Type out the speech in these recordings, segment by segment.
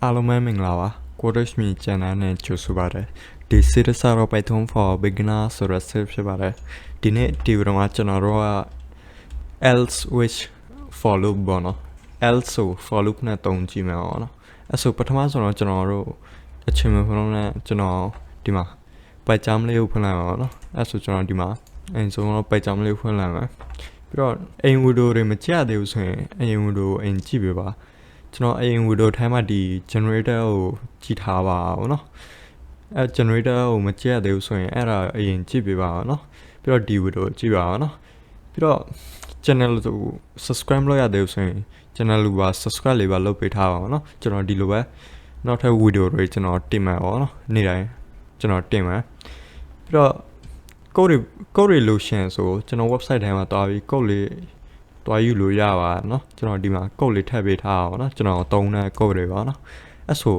အားလုံးပဲမင်္ဂလာပါ Codage Me Channel နဲ့ကြိုဆိုပါရစေဒီ series ကတော့ Python for Beginner ဆိုတဲ့ series ဖြစ်ပါတယ်ဒီနေ့ဒီဗီဒီယိုမှာကျွန်တော်တို့က else which for loop ပေါ့နော် else ဆို for loop နဲ့တုံးကြည့်မယ်ပေါ့နော်အဲ့ဆိုပထမဆုံးတော့ကျွန်တော်တို့အချိန်မှဖုန်းနဲ့ကျွန်တော်ဒီမှာ Python လေးကိုဖွင့်လိုက်ပါပေါ့နော်အဲ့ဆိုကျွန်တော်ဒီမှာအရင်ဆုံးတော့ Python လေးကိုဖွင့်လိုက်မယ်ပြီးတော့အိမ်ဝီဒီယိုတွေမကြည့်သေးဘူးဆိုရင်အိမ်ဝီဒီယိုအိမ်ကြည့်ပေးပါကျွန်တော်အရင်ဝီဒီယိုထဲမှာဒီ generator ကိုကြည့်ထားပါဦးเนาะအဲ generator ကိုမကြည့်ရသေးဘူးဆိုရင်အဲ့ဒါအရင်ကြည့်ပေးပါဦးเนาะပြီးတော့ဒီဝီဒီယိုကြည့်ပါဦးเนาะပြီးတော့ channel ကို subscribe လုပ်ရသေးဘူးဆိုရင် channel ကိုပါ subscribe လေးပါလုပ်ပေးထားပါဦးเนาะကျွန်တော်ဒီလိုပဲနောက်ထပ်ဝီဒီယိုတွေကျွန်တော်တင်မှာပေါ့เนาะနေ့တိုင်းကျွန်တော်တင်မှာပြီးတော့ code တွေလို့ရှင်ဆိုကျွန်တော် website ထဲမှာတွားပြီး code လေးတွားယူလို့ရပါเนาะကျွန်တော်ဒီမှာ code လေးထည့်ပေးထားအောင်เนาะကျွန်တော်သုံးတဲ့ code တွေပါเนาะအဲ့ဆို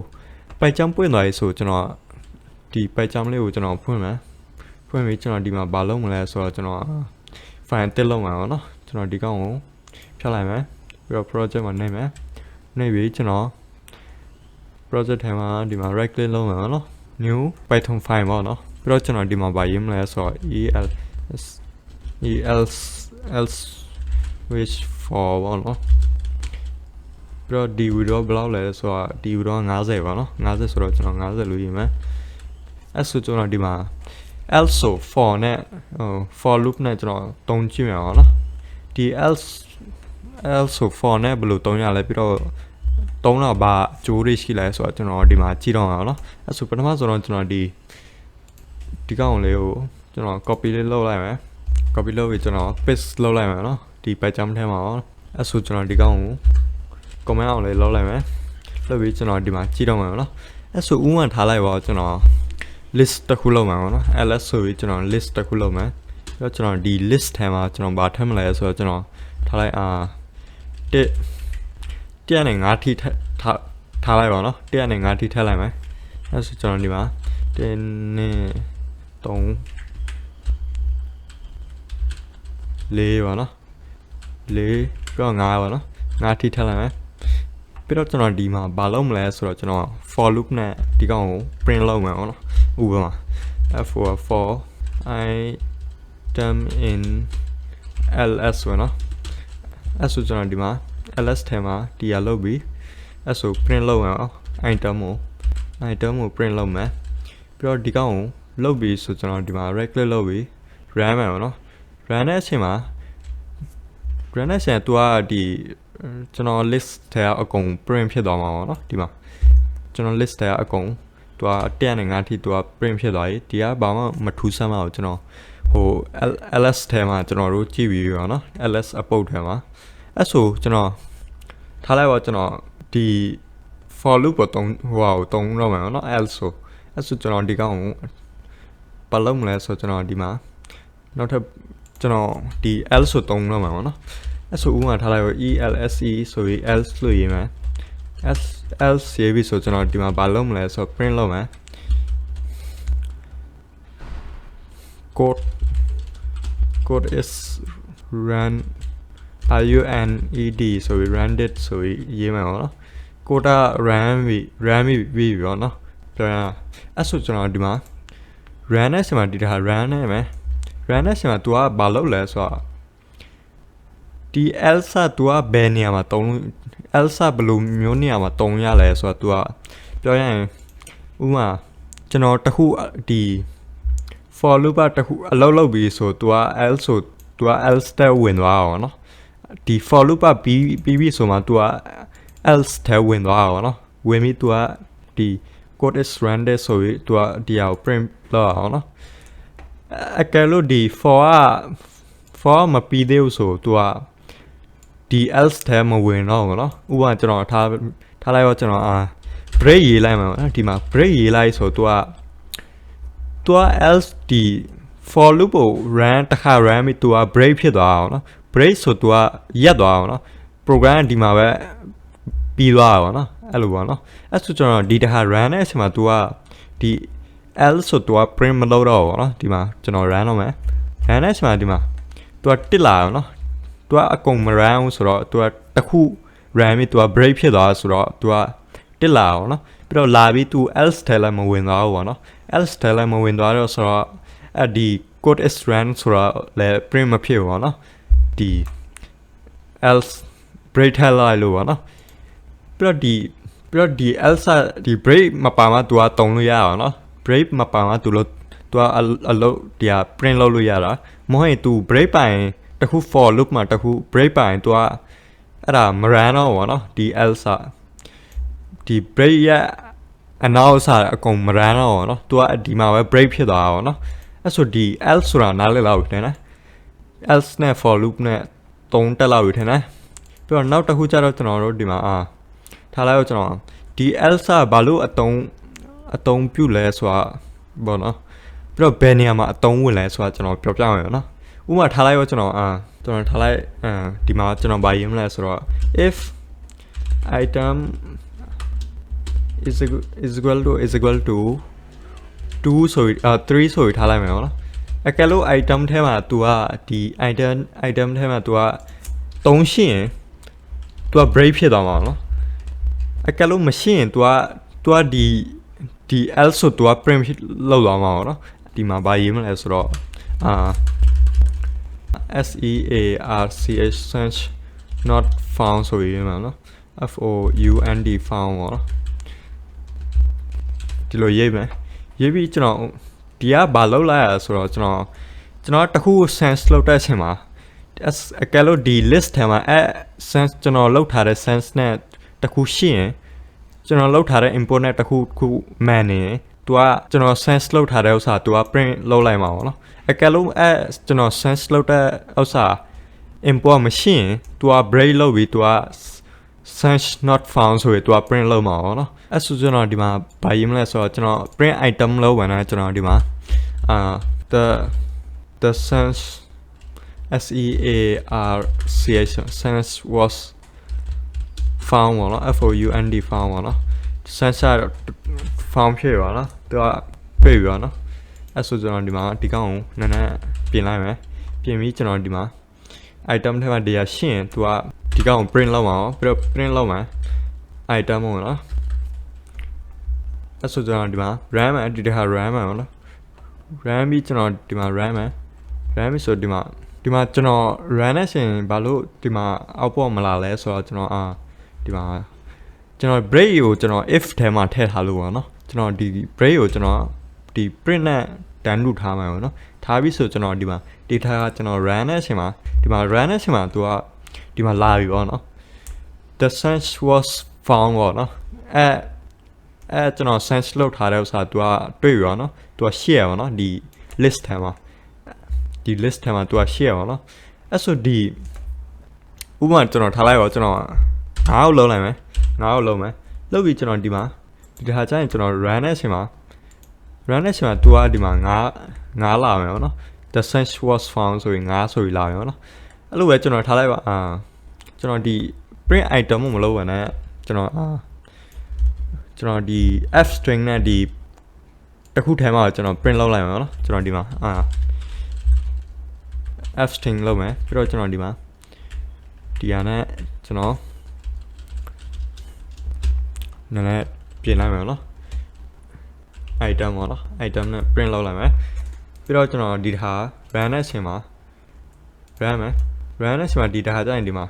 Python ပွင့်သွားပြီဆိုကျွန်တော်ဒီ Python လေးကိုကျွန်တော်ဖွင့်ပြီးကျွန်တော်ဒီမှာဘာလုပ်မလဲဆိုတော့ကျွန်တော် file တက်လုပ်မှာပါเนาะကျွန်တော်ဒီကောင်ကိုဖြတ်လိုက်မယ်ပြီးတော့ project မှာနှိပ်မယ်နှိပ်ပြီးကျွန်တော် project ထဲမှာဒီမှာ right click လုပ်မှာเนาะ new python file ပေါ့เนาะပြီးတော့ကျွန်တော်ဒီမှာဘာရေးမလဲဆိုတော့ else which for ပေါ့เนาะပြီးတော့ဒီ video ဘယ်လောက်လဲဆိုတော့ဒီ video 50ပါเนาะ50ဆိုတော့ကျွန်တော်50လို့ရေးမယ်အဲ့ဆိုကျွန်တော်ဒီမှာ else for နဲ့ for loop နဲ့ကျွန်တော်တုံးကြည့်မယ်ပေါ့เนาะဒီ else for နဲ့ဘယ်လိုတုံးရလဲပြီးတော့တုံးတော့ဘာအကျိုးတွေရှိလဲဆိုတော့ကျွန်တော်ဒီမှာကြည့်တော့မှာပေါ့เนาะအဲ့ဆိုပထမဆုံးတော့ကျွန်တော်ဒီကောင်လေးကိုကျွန်တော် copy လေးလုပ်လိုက်မယ် copy လုပ်ပြီးကျွန်တော် paste လုပ်လိုက်မယ်เนาะဒီ Python ထဲမှာပေါ့အဲ့ဆိုကျွန်တော်ဒီကောင်ကို comment အောင်လေးလုပ်လိုက်မယ်လုပ်ပြီးကျွန်တော်ဒီမှာကြည့်တော့မှာပေါ့နော်အဲ့ဆိုဥပမာထားလိုက်ပါကျွန်တော် list တစ်ခုလုပ်မှာပေါ့နော် ls ဆိုပြီးကျွန်တော် list တစ်ခုလုပ်မယ်ပြီးတော့ကျွန်တော်ဒီ list ထဲမှာကျွန်တော်ဘာထည့်မလဲဆိုတော့ကျွန်တော်ထားလိုက်1နဲ့5ထိထားလိုက်ပါနော်1နဲ့5ထိထည့်လိုက်မယ်အဲ့ဆိုကျွန်တော်ဒီမှာ1နဲ့3 4ပါနော်4ပြီးတော့5ပါနော်5ထိထည့်လိုက်မယ်ပြီးတော့ကျွန်တော်ဒီမှာဘာလုပ်မလဲဆိုတော့ကျွန်တော် for loop နဲ့ဒီကောင်ကို print လုပ်မယ်ပေါ့နော်ဥပမာ for item in ls ပေါ့နော်အဲ့ဆိုကျွန်တော်ဒီမှာ ls ထဲမှာဒီရလုပ်ပြီးအဲ့ဆို print လုပ်မယ်ပေါ့ item ကို print လုပ်မယ်ပြီးတော့ဒီကောင်ကိုလုပ်ပြီးဆိုကျွန်တော်ဒီမှာ right click လုပ်ပြီး run မယ်ပေါ့နော် run တဲ့အချိန်မှာ သူကဒီကျွန်တော် list ထဲအကုန် print ဖြစ်သွားမှာပေါ့နော်ဒီမှာကျွန်တော် list ထဲအကုန်သူက1နဲ့5ထိသူက print ဖြစ်သွားပြီဒီကဘာမှမထူးဆန်းပါဘူးကျွန်တော်ဟို ls ထဲမှာကျွန်တော်တို့ကြည့်ပြီးပါနော် ls အပုတ်ထဲမှာအဲ့ဆိုကျွန်တော်ထားလိုက်ပါကျွန်တော်ဒီ for loop ကိုတုံးတော့မယ်နော် else ဆိုအဲ့ဆိုကျွန်တော်ဒီကောင်ကိုဘာလုပ်မလဲဆိုကျွန်တော်ဒီမှာနောက်ထပ်ကျွန်တော်ဒီ else ဆိုတုံးတော့မှာပေါ့နော်အဲ့ဆိုဥပမာထားလိုက်ပါ else ဆိုပြီး else လို့ရေးမယ် else ရေးပြီးဆိုကျွန်တော်ဒီမှာဘာလုပ်မလဲဆို print လုပ်မယ် code is run so we run it ဆိုပြီးရေးမယ်ပေါ့နော် code run ပြီးပေါ့နော်ပြောရအဲ့ဆိုကျွန်တော်ဒီမှာ run နဲ့ဆက်မှာဒီထား run နဲ့မယ် run နဲ့ဆက်မှာ तू ကဘာလုပ်လဲဆိုတော့ဒီ elsa तू ကဘယ်နေရာမှာတုံး elsa ဘယ်လိုမျိုးနေရာမှာတုံးရလဲဆိုတော့ तू ကပြောရရင်ဥမာကျွန်တော်တခုဒီ for loop တခုအလုပ်ပြီးဆို तू က else ဆို तू က else တဲ့ဝင်သွားအောင်နော်ဒီ for loop ပြီးဆိုမှ तू က else တဲ့ဝင်သွားအောင်နော်ဝင်ပြီး तू ကဒီ code is run တဲ့ဆိုပြီး तू ကဒီဟာကို print လုပ်အောင်နော်အကယ်လို့ဒီ for မပြီးသေးဘူးဆို तू ကဒီ else ထဲမဝင်တော့ဘူးเนาะဥပမာကျွန်တော်ထားလိုက်တော့ကျွန်တော်break ရေးလိုက်မှာနော်ဒီမှာ break ရေးလိုက်ဆို तू က else ဒီ for loop ကို run တစ်ခါ run ပြီး तू က break ဖြစ်သွားအောင်เนาะ break ဆို तू ကရက်သွားအောင်เนาะ program ဒီမှာပဲပြီးသွားအောင်เนาะအဲ့လိုပေါ့เนาะအဲ့ဆိုကျွန်တော်ဒီတစ်ခါ run တဲ့အချိန်မှာ तू ကဒီ else ဆို तू က print မလုပ်တော့ဘူးเนาะဒီမှာကျွန်တော် run လုပ်မယ် run တဲ့အချိန်မှာဒီမှာ तू ကတစ်လာအောင်เนาะतू ကအကုန်မ run ဘူးဆိုတော့ तू ကတခု RAM ပြီး तू က break ဖြစ်သွားဆိုတော့ तू က တက်လာအောင်နော်ပြီးတော့လာပြီး तू else ထဲလိုက်မဝင်သွားဘူးပေါ့နော် else ထဲလိုက်မဝင်သွားတော့ဆိုတော့အဲ့ဒီ code is run ဆိုတော့လဲ print မဖြစ်ဘူးပေါ့နော်ဒီ else break ထဲလိုက်လို့ပေါ့နော်ပြီးတော့ဒီ else ဒီ break မပါမှ तू ကတုံလို့ရအောင်နော် break မပါမှ तू လို့ तू အလုပ်ဒီ print လုပ်လို့ရတာမဟုတ်ရင် तू break ပိုင်တခု for loop မှာတခု break ပိုင် तू ကအဲ့ဒါမ run တော့ဘောနော်ဒီ else ဒီ break ရဲ့အနောက်စားအကုန်မ run တော့ဘောနော် तू ကဒီမှာပဲ break ဖြစ်သွားတာဘောနော်အဲ့ဆိုဒီ else ဆိုတာနားလည်လောက်တယ်နော် else နဲ့ for loop နဲ့တုံးတက်လောက်ယူထင်တယ်ပြီးတော့နောက်တစ်ခုကျတော့ကျွန်တော်တို့ဒီမှာထားလိုက်တော့ကျွန်တော်ဒီ else ဘာလို့အတုံးပြုတ်လဲဆိုတာဘောနော်ပြီးတော့ဘယ်နေရာမှာအတုံးဝင်လဲဆိုတာကျွန်တော်ပြောပြမယ်နော်ဥပမာထားလိုက်တော့ကျွန်တော်ထားလိုက်ဒီမှာကျွန်တော်ဘာရေးမလဲဆိုတော့ if item is equal to 2ဆို3ဆိုထားလိုက်မယ်နော်အကယ်လို့ item ထဲမှာ तू ကဒီ item ထဲမှာ तू က3ရှိရင် तू က break ဖြစ်သွားမှာနော်အကယ်လို့မရှိရင် तू ကဒီ else ဆို तू က print လောက်သွားမှာနော်ဒီမှာဘာရေးမလဲဆိုတော့ search not found ဆိုရေးမှာနော် found found ပေါ့နော်ဒီလိုရေးမယ်ရေးပြီးကျွန်တော်ဒီကဘာလောက်လိုက်ရဆိုတော့ကျွန်တော်တခု sense လောက်တဲ့အချိန်မှာအကယ်လို့ဒီ list ထဲမှာsense ကျွန်တော်လောက်ထားတဲ့ sense နဲ့တခုရှိရင်ကျွန်တော်လောက်ထားတဲ့ import နဲ့တခုမှန်နေရင် तू ကကျွန်တော် sense လောက်ထားတဲ့ဥစ္စာ तू က print လောက်လိုက်မှာပေါ့နော်အကယ်လို့ကျွန်တော် sense လောက်တဲ့ဥစ္စာ import မရှိရင် तू က break လောက်ပြီး तू က sense not found ဆိုရင် तू က print လောက်မှာပေါ့နော်အဲ့ဆိုကျွန်တော်ဒီမှာဘာရေးမလဲဆိုတော့ကျွန်တော် print item လောက်ဝင်တယ်ကျွန်တော်ဒီမှာthe sense sense was found ပေါ့နော် found found ပေါ့နော် sense found ဖြစ်ပါနော်သူကတွေ့ပြီပါနော်အဲ့ဆိုကျွန်တော်ဒီမှာဒီကောင်ကိုနည်းနည်းပြင်လိုက်မယ်ပြင်ပြီးကျွန်တော်ဒီမှာ item ထဲမှာတရားရှင်းသူကဒီကောင်ကို print လုပ်မှာပြီးတော့ print လုပ်မှာ item ပေါ့နော်အဲ့ဆိုကျွန်တော်ဒီမှာ run မှာဒီတစ်ခါ run မှာပေါ့နော် run ပြီးကျွန်တော်ဒီမှာ run ပြီးဆိုဒီမှာကျွန်တော် run နဲ့ရှင်ဘာလို့ဒီမှာ output မလာလဲဆိုတော့ကျွန်တော်ဒီမှာကျွန်တော် break ကိုကျွန်တော် if ထဲမှာထည့်ထားလို့ပေါ့နော်ကျွန်တော်ဒီ break ကိုကျွန်တော်ဒီ print နဲ့တန်းလို့ထားမှာပေါ့နော်ထားပြီးဆိုကျွန်တော်ဒီမှာ data ကကျွန်တော် run နဲ့ရှင်မှာဒီမှာ run နဲ့ရှင်မှာသူကဒီမှာလာပြီပေါ့နော် the sense was found ပေါ့နော်ကျွန်တော် sense လောက်ထားတဲ့ဥစ္စာသူကတွေ့ပြီပေါ့နော်သူက share ပေါ့နော်ဒီ list ထဲမှာဒီ list ထဲမှာသူက share ပေါ့နော်အဲ့ဆိုဒီဥပမာကျွန်တော်ထားလိုက်ပါကျွန်တော်9ကိုလုံးလိုက်မယ်လုပ်ပြီးကျွန်တော်ဒီမှာဒီတစ်ခါကျရင်ကျွန်တော် run နဲ့အချိန်မှာ तू ကဒီမှာ9လာမယ်ပေါ့နော် the sense was found ဆိုရင်9ဆိုပြီးလာမယ်ပေါ့နော်အဲ့လိုပဲကျွန်တော်ထားလိုက်ပါကျွန်တော်ဒီ print item မလုပ်ဝင်နဲ့ကျွန်တော်ဒီ f string နဲ့ဒီတခုထဲမှာကျွန်တော် print လုပ်လိုက်မယ်နော်ကျွန်တော်ဒီမှာf string လုပ်မယ်ပြီးတော့ကျွန်တော်ဒီမှာဒီဟာနဲ့ကျွန်တော်နည်းနည်းပြင်လိုက်မယ်နော် item ပေါ့နော် item နဲ့ print လုပ်လိုက်မယ်ပြီးတော့ကျွန်တော်ဒီတစ်ခါ run နဲ့အချိန်မှာ run နဲ့အချိန်မှာဒီတစ်ခါကျရင်ဒီမှာ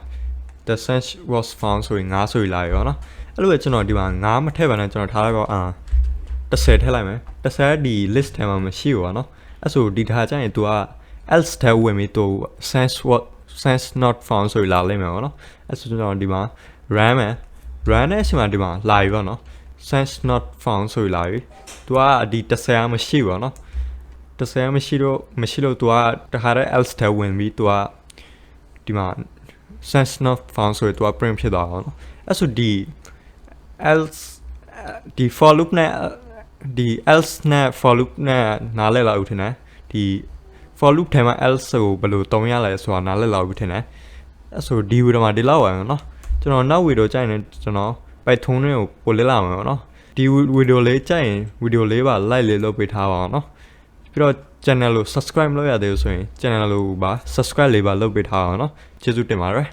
the sense was found ဆိုရင်9ဆိုပြီးလာပြီပေါ့နော်အဲ့လိုပဲကျွန်တော်ဒီမှာ9မထည့်ပါနဲ့ကျွန်တော်ထားလိုက်တော့10ထည့်လိုက်မယ်10ဒီ list ထဲမှာမရှိဘူးပေါ့နော်အဲ့ဆိုဒီတစ်ခါကျရင် तू က else ထဲဝင်ပြီး तू sense not found ဆိုပြီးလာလိမ့်မယ်ပေါ့နော်အဲ့ဆိုကျွန်တော်ဒီမှာ run နဲ့အချိန်မှာဒီမှာလာပြီပေါ့နော် sense not found ဆိုပြီးလာပြီ तू ကဒီ10မရှိဘူးပေါ့နော်10မရှိလို့ तू ကတခါတည်း else ထဲဝင်ပြီး तू ကဒီမှာ sense not found ဆိုရင် तू က print ဖြစ်သွားတာပေါ့နော်အဲ့ဆိုဒီ else ဒီ for loop နဲ့ဒီ else နဲ့ for loop နဲ့နားလည်လာဦးထင်တယ်ဒီ for loop ထဲမှာ else ကိုဘယ်လိုသုံးရလဲဆိုတာနားလည်လာဦးထင်တယ်အဲ့ဆိုဒီဗီဒီယိုမှာဒီလောက်ပါမယ်နော်ကျွန်တော်နောက်ဗီဒီယိုကြိုက်ရင်ကျွန်တော် Python နဲ့ကိုပို့လေးလာမယ်နော်ဒီဗီဒီယိုလေးကြိုက်ရင်ဗီဒီယိုလေးပါ like လေးလုပ်ပေးထားပါအောင်နော်ပြီးတော့ channel ကို subscribe လုပ်ရသေးလို့ဆိုရင် channel ကိုပါ subscribe လေးပါလုပ်ပေးထားအောင်နော်ကျေးဇူးတင်ပါတယ်